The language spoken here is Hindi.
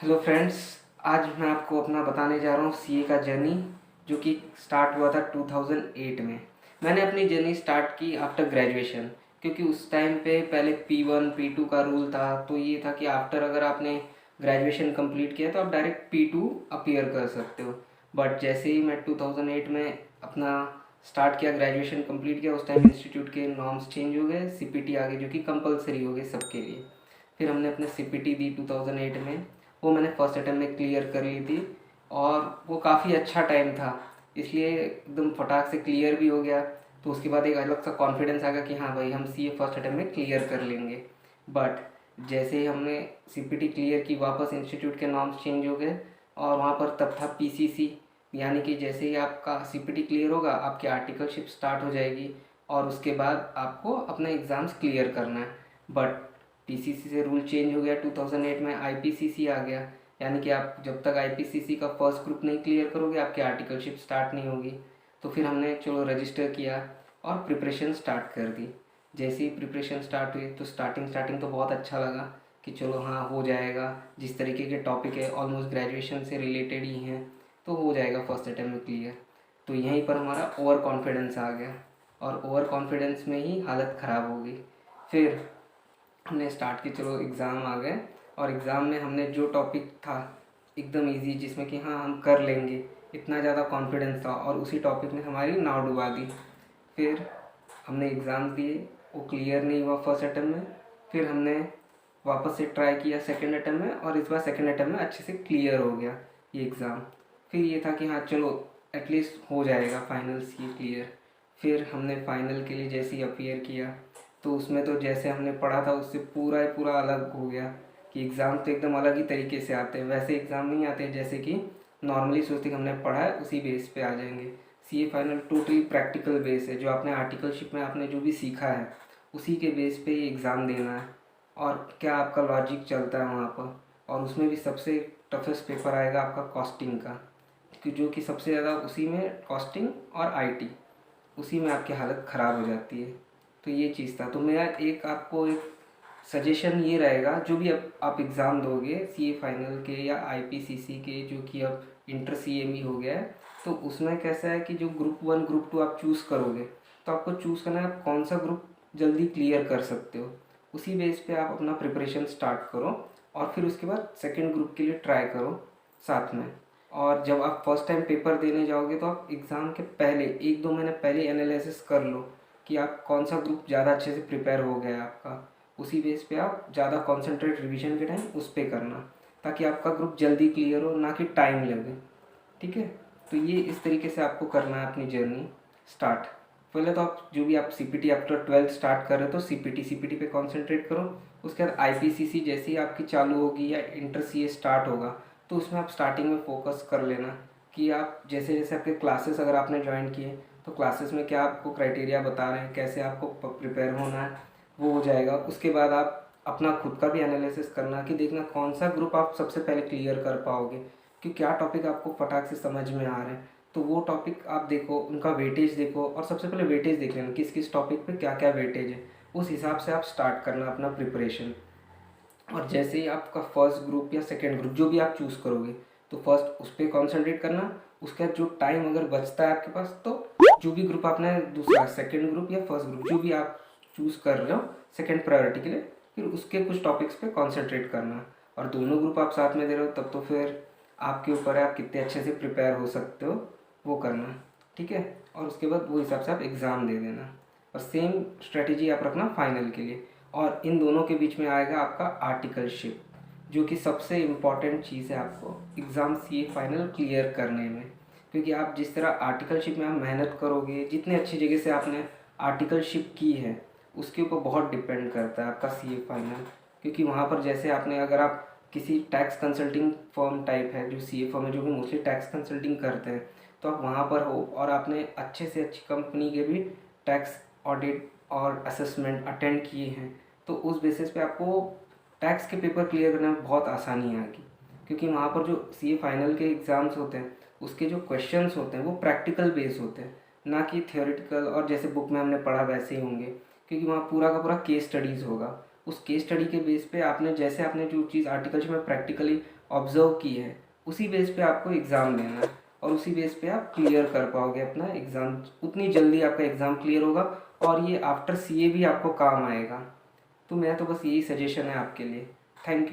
हेलो फ्रेंड्स, आज मैं आपको अपना बताने जा रहा हूँ सीए का जर्नी, जो कि स्टार्ट हुआ था 2008 में। मैंने अपनी जर्नी स्टार्ट की आफ्टर ग्रेजुएशन, क्योंकि उस टाइम पे पहले P1 P2 का रूल था। तो ये था कि आफ्टर अगर आपने ग्रेजुएशन कंप्लीट किया तो आप डायरेक्ट P2 अपीयर कर सकते हो। बट जैसे ही मैं 2008 में अपना स्टार्ट किया, ग्रेजुएशन कंप्लीट किया, उस टाइम इंस्टीट्यूट के नॉर्म्स चेंज हो गए, सीपीटी आ गई जो कि कंपलसरी हो गई सबके लिए। फिर हमने अपने सीपीटी दी 2008 में। वो मैंने फर्स्ट अटैम्प्ट में क्लियर कर ली थी और वो काफ़ी अच्छा टाइम था, इसलिए एकदम फटाक से क्लियर भी हो गया। तो उसके बाद एक अलग सा कॉन्फिडेंस आ गया कि हाँ भाई, हम सीए फर्स्ट अटैम्प्ट में क्लियर कर लेंगे। बट जैसे ही हमने सीपीटी क्लियर की, वापस इंस्टीट्यूट के नॉर्म्स चेंज हो गए और वहाँ पर तब था पीसीसी, यानी कि जैसे ही आपका सीपीटी क्लियर होगा आपकी आर्टिकलशिप स्टार्ट हो जाएगी और उसके बाद आपको अपना एग्ज़ाम्स क्लियर करना है। बट पीसीसी से रूल चेंज हो गया 2008 में, आईपीसीसी आ गया, यानी कि आप जब तक आईपीसीसी का फर्स्ट ग्रुप नहीं क्लियर करोगे आपकी आर्टिकलशिप स्टार्ट नहीं होगी। तो फिर हमने चलो रजिस्टर किया और प्रिपरेशन स्टार्ट कर दी। जैसे ही प्रिपरेशन स्टार्ट हुई तो स्टार्टिंग तो बहुत अच्छा लगा कि चलो हाँ हो जाएगा, जिस तरीके के टॉपिक है ऑलमोस्ट ग्रेजुएशन से रिलेटेड ही हैं, तो हो जाएगा फर्स्ट अटैम्प्ट में क्लियर। तो यहीं पर हमारा ओवर कॉन्फिडेंस आ गया और ओवर कॉन्फिडेंस में ही हालत ख़राब हो गई। फिर हमने स्टार्ट की, चलो एग्ज़ाम आ गए और एग्ज़ाम में हमने जो टॉपिक था एकदम इजी, जिसमें कि हाँ हम कर लेंगे, इतना ज़्यादा कॉन्फिडेंस था, और उसी टॉपिक ने हमारी नाव डुबा दी। फिर हमने एग्ज़ाम दिए, वो क्लियर नहीं हुआ फर्स्ट अटैम्प्ट में। फिर हमने वापस से ट्राई किया सेकंड अटैम्प्ट में और इस बार सेकंड अटैम्प्ट में अच्छे से क्लियर हो गया ये एग्ज़ाम। फिर ये था कि हाँ चलो एटलीस्ट हो जाएगा फाइनल्स ये क्लियर। फिर हमने फाइनल के लिए जैसे ही अपीयर किया तो उसमें तो जैसे हमने पढ़ा था उससे पूरा ही पूरा अलग हो गया कि एग्ज़ाम तो एकदम अलग ही तरीके से आते हैं। वैसे एग्ज़ाम नहीं आते जैसे कि नॉर्मली सोचते कि हमने पढ़ा है उसी बेस पे आ जाएंगे। CA final totally practical base है, जो आपने आर्टिकलशिप में आपने जो भी सीखा है उसी के बेस पे ही एग्ज़ाम देना है और क्या आपका लॉजिक चलता है वहाँ पर। और उसमें भी सबसे टफेस्ट पेपर आएगा आपका कॉस्टिंग का, कि जो कि सबसे ज़्यादा उसी में कॉस्टिंग और आईटी, उसी में आपकी हालत ख़राब हो जाती है। तो ये चीज़ था। तो मेरा एक आपको एक सजेशन ये रहेगा, जो भी आप एग्ज़ाम दोगे सीए फाइनल के या आईपीसीसी के, जो कि अब इंटर सीएमई हो गया है, तो उसमें कैसा है कि जो ग्रुप 1 ग्रुप 2 आप चूज़ करोगे तो आपको चूज़ करना है आप कौन सा ग्रुप जल्दी क्लियर कर सकते हो। उसी बेस पे आप अपना प्रिपरेशन स्टार्ट करो और फिर उसके बाद सेकेंड ग्रुप के लिए ट्राई करो साथ में। और जब आप फर्स्ट टाइम पेपर देने जाओगे तो आप एग्ज़ाम के पहले 1-2 महीने पहले एनालिसिस कर लो कि आप कौन सा ग्रुप ज़्यादा अच्छे से प्रिपेयर हो गया है आपका। उसी बेस पे आप ज़्यादा कॉन्सेंट्रेट रिवीजन के टाइम उस पर करना, ताकि आपका ग्रुप जल्दी क्लियर हो, ना कि टाइम लगे। ठीक है, तो ये इस तरीके से आपको करना है अपनी जर्नी स्टार्ट। पहले तो आप जो भी आप सीपीटी आफ्टर 12th स्टार्ट कर रहे हो तो सीपीटी पे कंसंट्रेट करो। उसके बाद आईपीसीसी जैसे ही आपकी चालू होगी या इंटर सीए स्टार्ट होगा तो उसमें आप स्टार्टिंग में फोकस कर लेना कि आप जैसे जैसे आपके क्लासेस अगर आपने ज्वाइन किए तो क्लासेस में क्या आपको क्राइटेरिया बता रहे हैं, कैसे आपको प्रिपेयर होना है, वो हो जाएगा। उसके बाद आप अपना खुद का भी एनालिसिस करना कि देखना कौन सा ग्रुप आप सबसे पहले क्लियर कर पाओगे, कि क्या टॉपिक आपको फटाक से समझ में आ रहे हैं। तो वो टॉपिक आप देखो, उनका वेटेज देखो, और सबसे पहले वेटेज देख लेना किस किस टॉपिक पे क्या क्या वेटेज है। उस हिसाब से आप स्टार्ट करना अपना प्रिपरेशन। और जैसे ही आपका फर्स्ट ग्रुप या सेकेंड ग्रुप जो भी आप चूज़ करोगे तो फर्स्ट उस पर कॉन्सेंट्रेट करना। उसके बाद जो टाइम अगर बचता है आपके पास तो जो भी ग्रुप आपने दूसरा सेकेंड ग्रुप या फर्स्ट ग्रुप जो भी आप चूज़ कर रहे हो सेकेंड प्रायोरिटी के लिए, फिर उसके कुछ टॉपिक्स पे कॉन्सेंट्रेट करना। और दोनों ग्रुप आप साथ में दे रहे हो तब तो फिर आपके ऊपर है आप कितने अच्छे से प्रिपेयर हो सकते हो वो करना। ठीक है, और उसके बाद वो हिसाब से आप एग्ज़ाम दे देना और सेम स्ट्रेटजी आप रखना फाइनल के लिए। और इन दोनों के बीच में आएगा आपका आर्टिकलशिप, जो कि सबसे इम्पॉर्टेंट चीज़ है आपको एग्ज़ाम सीए फाइनल क्लियर करने में। क्योंकि आप जिस तरह आर्टिकलशिप में आप मेहनत करोगे, जितने अच्छी जगह से आपने आर्टिकलशिप की है उसके ऊपर बहुत डिपेंड करता है आपका सीए फाइनल। क्योंकि वहाँ पर जैसे आपने अगर आप किसी टैक्स कंसल्टिंग फर्म टाइप है जो सीए फर्म है जो कि मोस्टली टैक्स कंसल्टिंग करते हैं, तो आप वहाँ पर हो और आपने अच्छे से अच्छी कंपनी के भी टैक्स ऑडिट और असेसमेंट अटेंड किए हैं, तो उस बेसिस पे आपको टैक्स के पेपर क्लियर करने में बहुत आसानी आएगी। क्योंकि वहाँ पर जो सीए फाइनल के एग्ज़ाम्स होते हैं उसके जो क्वेश्चंस होते हैं वो प्रैक्टिकल बेस होते हैं, ना कि थियोरेटिकल और जैसे बुक में हमने पढ़ा वैसे ही होंगे। क्योंकि वहाँ पूरा का पूरा केस स्टडीज़ होगा। उस केस स्टडी के बेस पे आपने जैसे आपने जो चीज़ आर्टिकल्स में प्रैक्टिकली ऑब्जर्व की है, उसी बेस पे आपको एग्ज़ाम देना है और उसी बेस पे आप क्लियर कर पाओगे अपना एग्ज़ाम। उतनी जल्दी आपका एग्ज़ाम क्लियर होगा और ये आफ्टर सीए भी आपको काम आएगा। तो मेरा तो बस यही सजेशन है आपके लिए। Thank you.